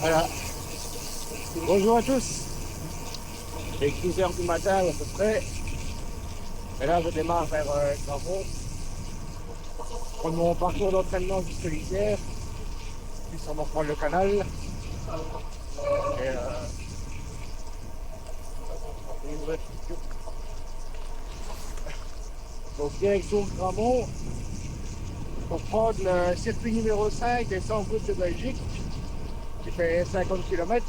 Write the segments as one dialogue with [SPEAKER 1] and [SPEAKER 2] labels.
[SPEAKER 1] Voilà. Bonjour à tous. Il est 6 h du matin à peu près. Et là, je démarre vers Grandmont. Pour mon parcours d'entraînement jusqu'à l'hiver. Puis sûrement prendre le canal. Et donc direction Grandmont pour prendre le circuit numéro 5 des 100 routes de Belgique qui fait 50 km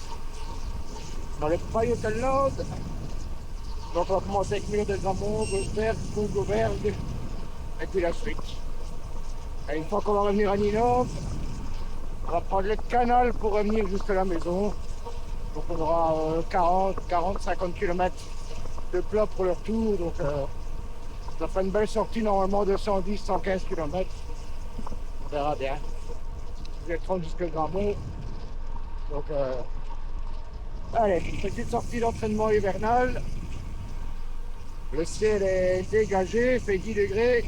[SPEAKER 1] dans les Pajottenland. Donc on va commencer avec Mur de Grandmont, Bosberg, Kungoberg et puis la suite. Et une fois qu'on va revenir à Ninove, on va prendre le canal pour revenir jusqu'à la maison. Donc on aura 50 km de plat pour le retour. Donc ça fait une belle sortie normalement de 110-115 km. On verra bien. Je vais prendre jusqu'à Grandmont. Donc allez, petite sortie d'entraînement hivernal. Le ciel est dégagé, il fait 10 degrés.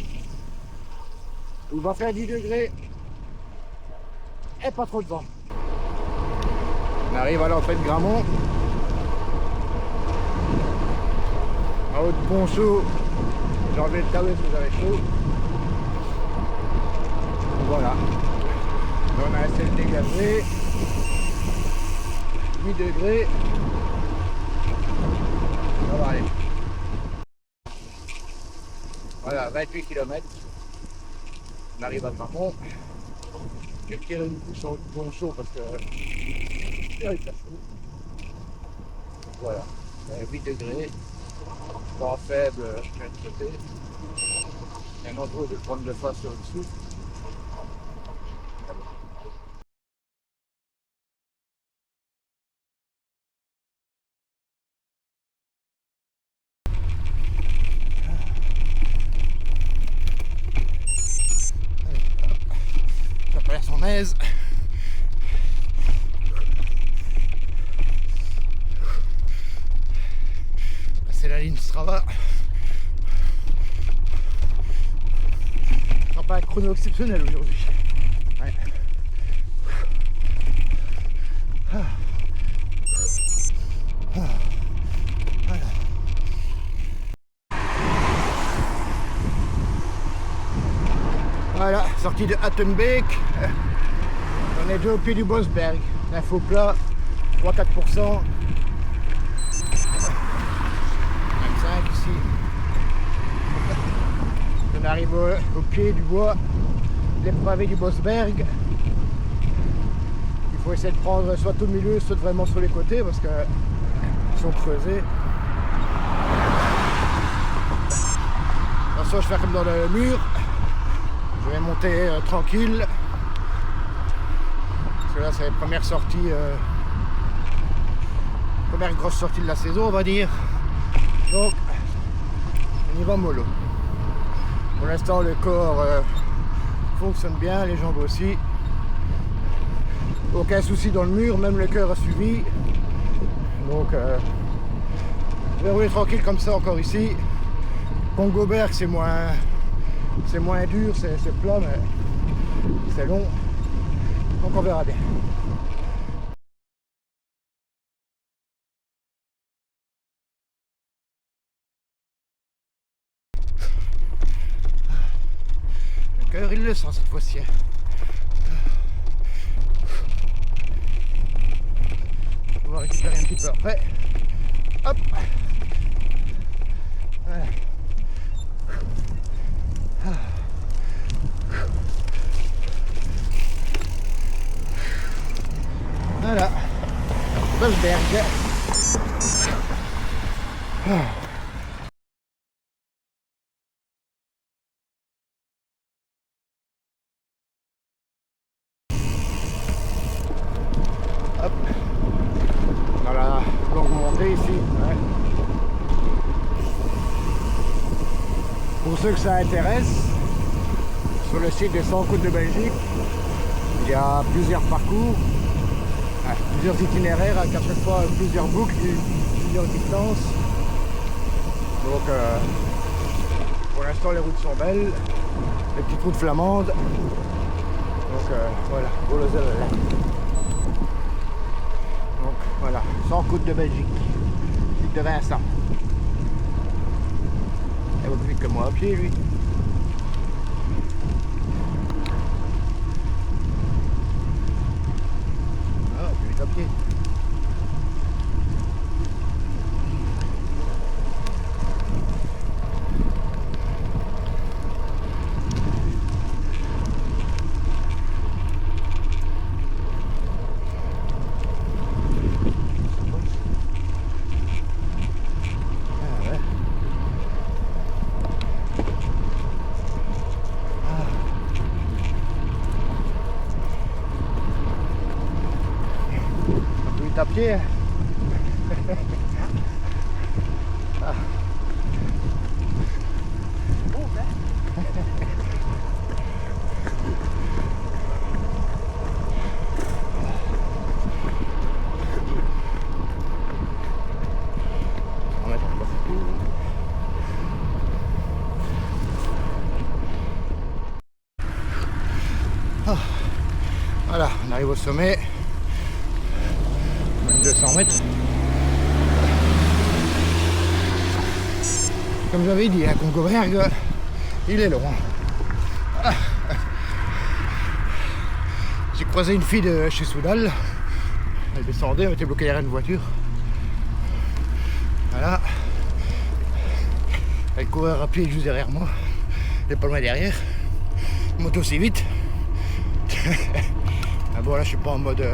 [SPEAKER 1] Il va faire 10 degrés. Et pas trop de vent. On arrive à l'entrée de Grandmont. En haut de Ponceau, j'ai enlevé le taouet si vous avez chaud. Voilà. On a un ciel dégagé. 8 degrés. Ça va aller. Voilà, 28 km. On arrive à Grandmont. Je vais tirer une couche en haut de Ponceau parce que il fait chaud. Voilà, 8 degrés. Vent faible, je viens de côté. Il y a un endroit où je vais prendre le face sur le dessous. Ça perd son aise. C'est la ligne Strava. Ce sera pas un chrono exceptionnel aujourd'hui. Ouais. Voilà. Voilà, sortie de Hattenbeek. On est déjà au pied du Bosberg. L'info plat, 3-4%. Ici. On arrive au pied du bois, les pavés du Bosberg. Il faut essayer de prendre soit au milieu, soit vraiment sur les côtés parce qu'ils sont creusés. Attention, je vais faire comme dans le mur. Je vais monter tranquille. Parce que là, c'est la première sortie, première grosse sortie de la saison, on va dire. Donc, on y va mollo. Pour l'instant, le corps fonctionne bien, les jambes aussi. Aucun souci dans le mur, même le cœur a suivi. Donc, je vais rouler tranquille comme ça encore ici. Kungoberg, c'est moins dur, c'est plat, mais c'est long. Donc, on verra bien. Il le sent cette fois-ci. On va récupérer un petit peu après. Hop. Voilà. Voilà. Bosberg. Hop. Dans la longue montée ici. Ouais. Pour ceux que ça intéresse, sur le site des 100 côtes de Belgique, il y a plusieurs parcours, plusieurs itinéraires, à chaque fois plusieurs boucles, plusieurs distances. Donc pour l'instant les routes sont belles, les petites routes flamandes. Donc voilà, pour le zèle. Voilà, 100 côtes de Belgique. Site de Vincent. Il va plus vite que moi à pied, lui. Ah, plus vite à pied. À pied. Ah. Ah. Voilà, on arrive au sommet. 200 mètres. Comme j'avais dit, à Congoberg, il est loin. Ah. J'ai croisé une fille de chez Soudal. Elle descendait, elle était bloquée derrière une voiture. Voilà. Elle courait à pied juste derrière moi. Elle est pas loin derrière. Moto aussi vite. Ah bon, là je suis pas en mode.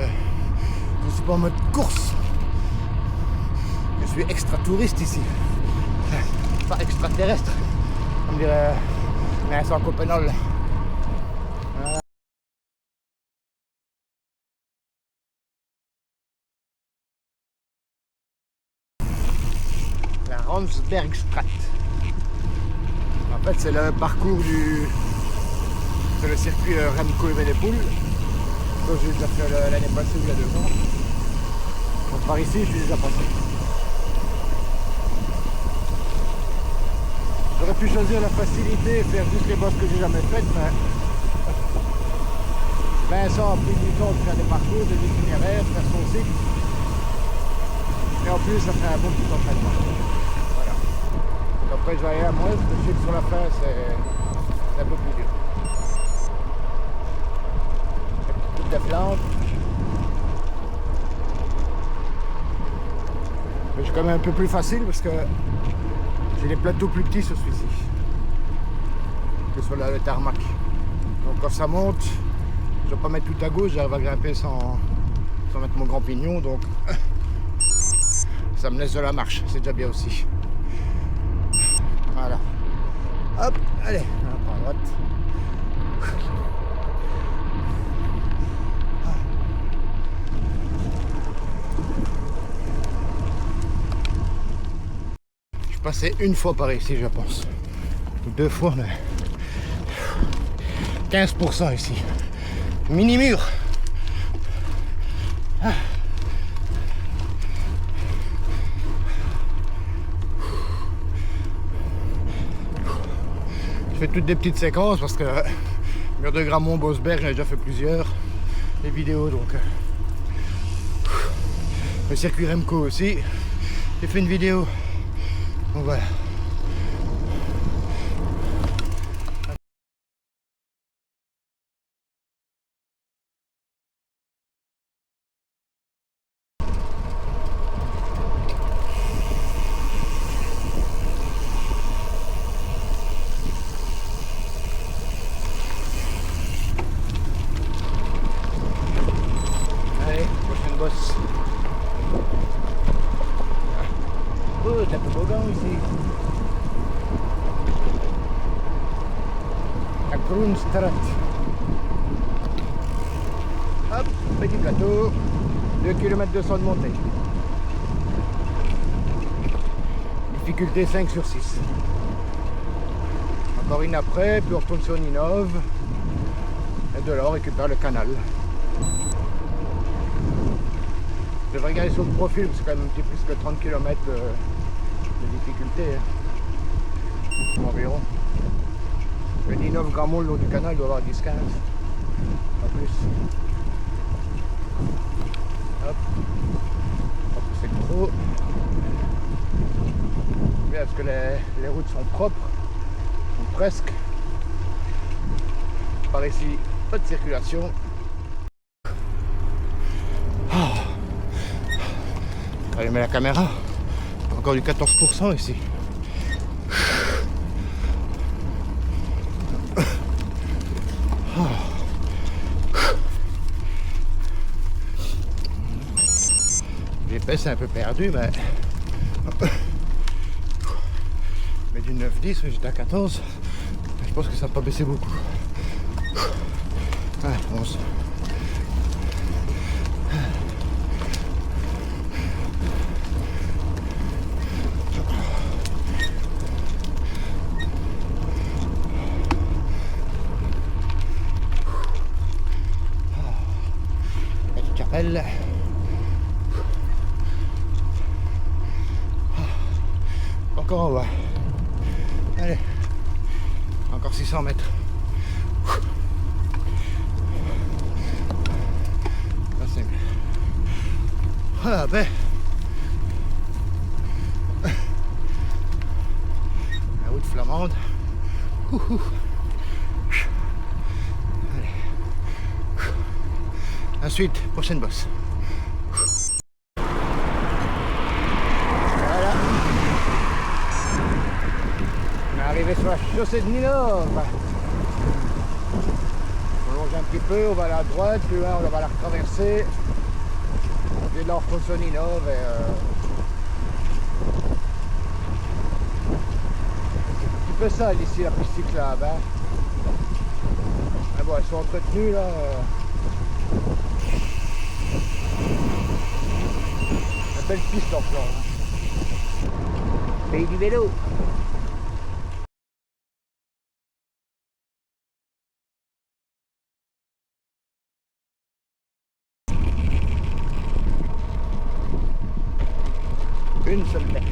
[SPEAKER 1] Je suis pas en mode course. Je suis extra touriste ici. Pas extraterrestre. On dirait Vincent Copenhague. Voilà. La Ransbergstraat. En fait, c'est le parcours du. C'est le circuit Remco Evenepoel. Donc j'ai déjà fait l'année passée ou il y a 2 ans. Donc par ici, je suis déjà passé. J'aurais pu choisir la facilité et faire juste les bosses que j'ai jamais faites, mais Vincent a pris du temps de faire des parcours, des itinéraires, faire son site. Et en plus, ça fait un bon petit entraînement. Voilà. Donc après, je vais aller à moi, parce que je sais que sur la fin, c'est un peu plus dur. De Flandre. Mais c'est quand même un peu plus facile parce que j'ai des plateaux plus petits sur celui-ci que sur le tarmac. Donc quand ça monte, je ne vais pas mettre tout à gauche, j'arrive à grimper sans mettre mon grand pignon, donc ça me laisse de la marche, c'est déjà bien aussi. Voilà. Hop, allez, on prend à droite. Passé une fois par ici, je pense. 2 fois, mais 15% ici. Mini mur. Ah. Je fais toutes des petites séquences parce que mur de Grammont, Bosberg, j'en ai déjà fait plusieurs. Les vidéos donc. Le circuit Remco aussi. J'ai fait une vidéo. Donc voilà. Allez, prochaine bosse. Oh, t'as un toboggan ici. La Kroonstraat. Hop, petit plateau. 2 km 200 de montée. Difficulté 5 sur 6. Encore une après, puis on retourne sur Ninove. Et de là on récupère le canal. Je devrais regarder sur le profil, parce que c'est quand même un petit plus que 30 km de difficulté. Hein. Environ. Le Ninove Grammont, le long du canal, doit avoir 10-15. En plus. Hop. c'est gros. Bien parce que les routes sont propres, ou presque. Par ici, pas de circulation. Oh. Allumer la caméra. Encore du 14% ici. Oh. GPS est un peu perdu, mais du 9-10, j'étais à 14. Je pense que ça n'a pas baissé beaucoup. Ah, 11. Petite chapelle. Encore en bas. Allez. Encore 600 mètres. Ah ben. La route flamande. Allez. Ensuite, prochaine bosse. Voilà. On est arrivé sur la chaussée de Ninove. On longe un petit peu, on va aller à droite, plus loin on va la retraverser. On vient de la refoncer Ninove et c'est un petit peu sale ici la piste cyclable. Hein. Mais bon, elles sont entretenues là. Une belle piste en plan. Hein. Pays du vélo. Une seule tête.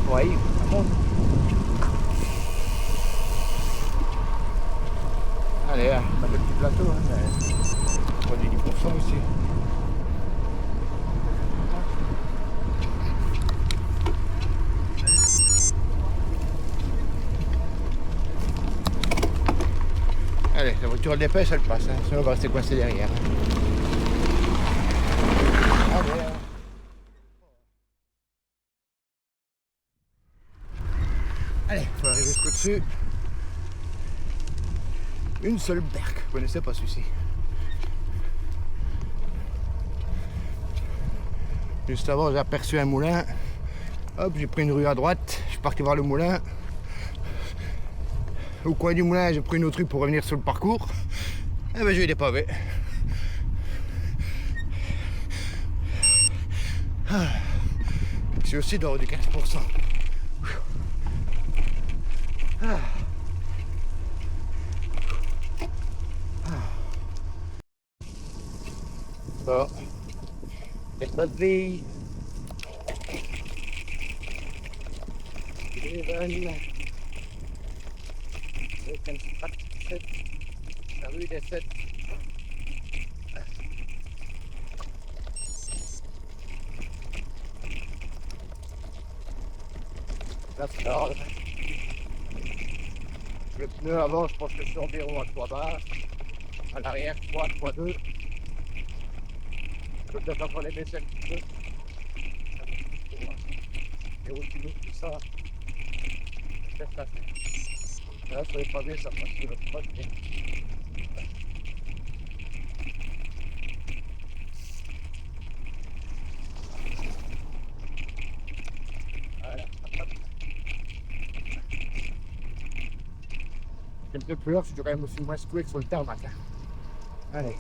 [SPEAKER 1] Oui, ça monte. Allez, pas de petit plateau, hein, produit 10% ici. Allez, la voiture elle dépêche, elle passe, hein. Sinon on va rester coincé derrière. Hein. Allez, hein. Allez, on va arriver jusqu'au-dessus. Une seule berque, vous connaissez pas celui-ci. Juste avant, j'ai aperçu un moulin. Hop, j'ai pris une rue à droite, je suis parti voir le moulin. Au coin du moulin, j'ai pris une autre rue pour revenir sur le parcours. Et ben j'ai eu des pavés. Ah. Je suis aussi dans du 15%. Ah. Bon. C'est notre vie. La rue des 7. Là, c'est l'ordre. Le pneu avant, je pense que c'est environ à 3 bars. À l'arrière, 3, 3,2. Je peux peut-être encore les baisser un petit peu. Et au-dessus de tout ça, peut-être la faire. Là, sur les pavés, ça passe sur le spot. Voilà. Quelques pleurs, je suis quand même aussi moins secoué que sur le tarmac. Hein. Allez.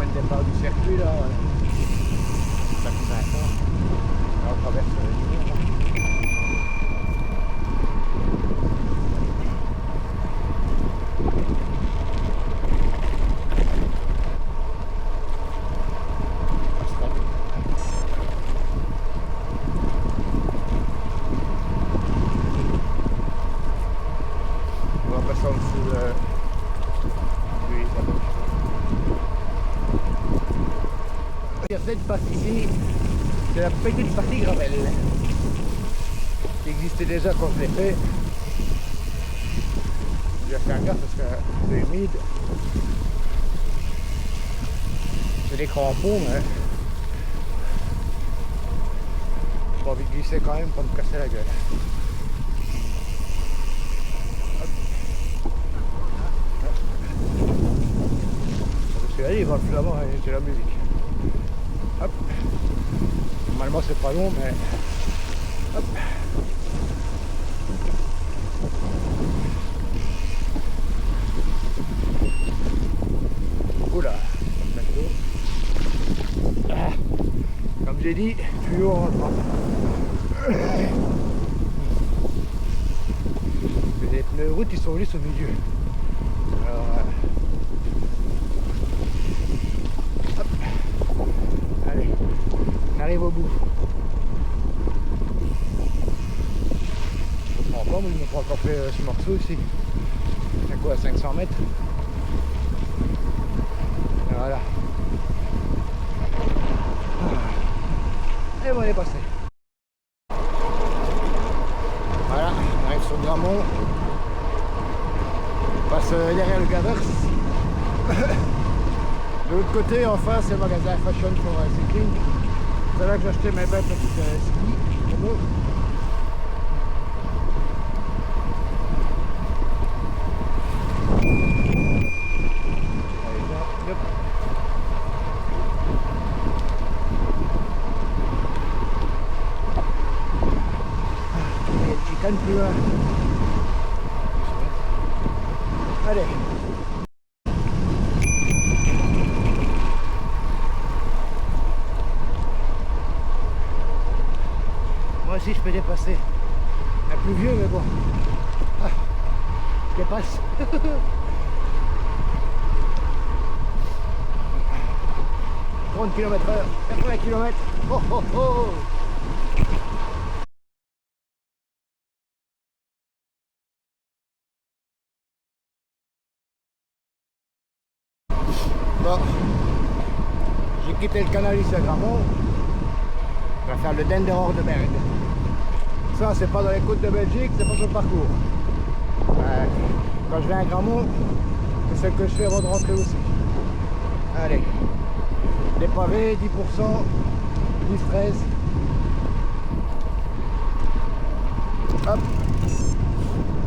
[SPEAKER 1] chemin de départ du circuit là. Ça fait 5 ans. Là, on traverse l'hiver. On va passer en dessous il y a cette partie-ci, c'est la petite partie gravel qui existait déjà quand je l'ai fait. J'ai fait un gaffe parce que c'est humide. J'ai des crampons, mais j'ai pas envie de glisser quand même pour me casser la gueule. Je suis allé, il va le flamand, j'ai la musique. Hop. Normalement c'est pas long, mais hop. Oula, comme j'ai dit, tuyau en rentrant. Les pneus de route ils sont lisses au milieu. Alors, hop. Allez, on arrive au bout. Je comprends pas, moi ils m'ont pas encore fait ce morceau ici. C'est quoi, 500 mètres? Et voilà. Et bon, on est passé. Voilà, on arrive sur Gramont. On passe derrière le Gavers. De l'autre côté, en face, c'est le magasin Fashion for Cycling. C'est là que j'ai acheté mes belles petites skis. Bon. Plus loin. Allez. Moi aussi je peux dépasser. Un plus vieux mais bon. Ah, je dépasse. 30 km/h, 80 km. Oh oh oh. Bon, j'ai quitté le canal ici à Gramont. Je vais faire le Denderhorst de Berg. Ça, c'est pas dans les côtes de Belgique, c'est pas sur le parcours. Quand je vais à Gramont, c'est ce que je fais avant de rentrer aussi. Allez, des pavés, 10%, 10 fraises. Hop,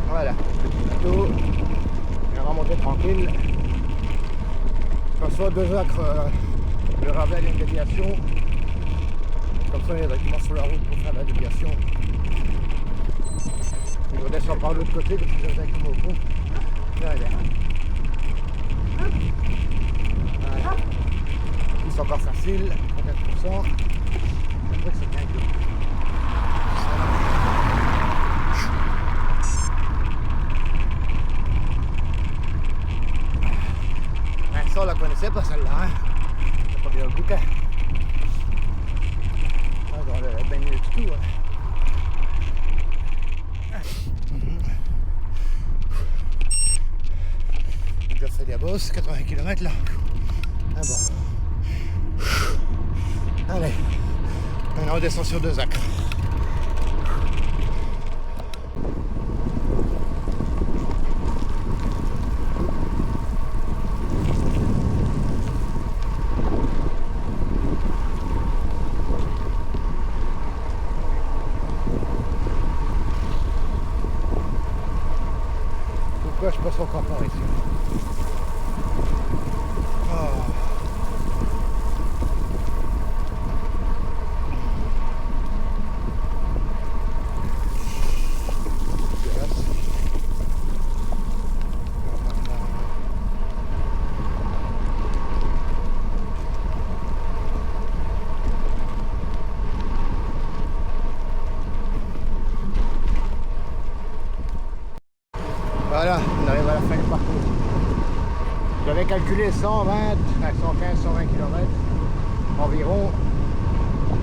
[SPEAKER 1] voilà, petit bateau. Je vais remonter tranquille. Quand soit 2 acres, le Ravel et une déviation. Comme ça, il y a des documents sur la route pour faire la déviation. Je redescends par l'autre côté, donc je vais comme au fond. Là, il est. Voilà. C'est encore facile, 34%. Après que c'est bien que... Ça, on la connaissait pas celle-là, hein. C'est pas bien le bouquin. Ah, dans le baigné du tout, ouais. J'ai déjà fait des bosses, 80 km là. Ah bon. Allez. Maintenant on descend sur 2 acres. Pourquoi je passe encore par ici? Oh. J'avais calculé 120 à 115, 120 km environ.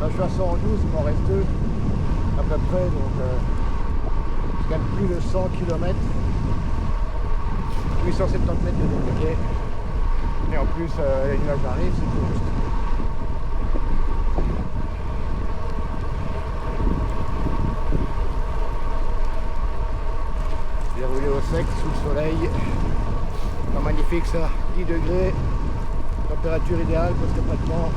[SPEAKER 1] Là, je suis à 112, il m'en reste 2 à peu près, donc je gagne plus de 100 km. 870 mètres de dénivelé. Et en plus, les nuages arrivent, c'est tout juste. J'ai roulé au sec, sous le soleil. C'est magnifique ça, 10 degrés. Température idéale parce que pas de vent.